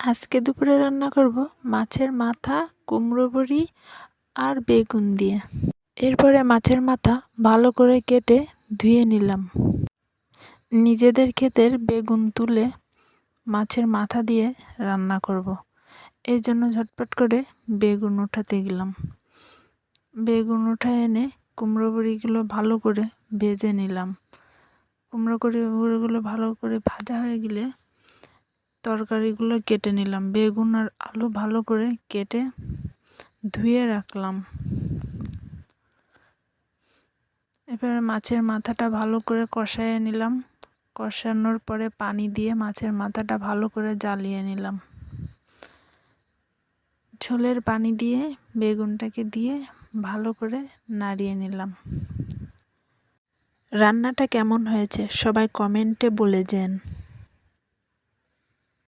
আজকে দুপুরে রান্না করব মাছের মাথা, কুমড়ো বড়ি আর বেগুন দিয়ে। এরপরে মাছের মাথা ভালো করে কেটে ধুয়ে নিলাম। নিজেদের ক্ষেতের বেগুন তুলে মাছের মাথা দিয়ে রান্না করব। এই জন্য ঝটপট করে বেগুন উঠাতে গেলাম। বেগুন উঠায় এনে কুমড়ো বড়িগুলো ভালো করে ভেজে নিলাম। কুমড়ো বড়িগুলো ভালো করে ভাজা হয়ে গেলে তরকারিগুলো কেটে নিলাম। বেগুন আর আলু ভালো করে কেটে ধুয়ে রাখলাম। এবারে মাছের মাথাটা ভালো করে কষাইয়ে নিলাম। কষানোর পরে পানি দিয়ে মাছের মাথাটা ভালো করে জ্বালিয়ে নিলাম। ঝোলের পানি দিয়ে বেগুনটাকে দিয়ে ভালো করে নাড়িয়ে নিলাম। রান্নাটা কেমন হয়েছে সবাই কমেন্টে বলে যেন।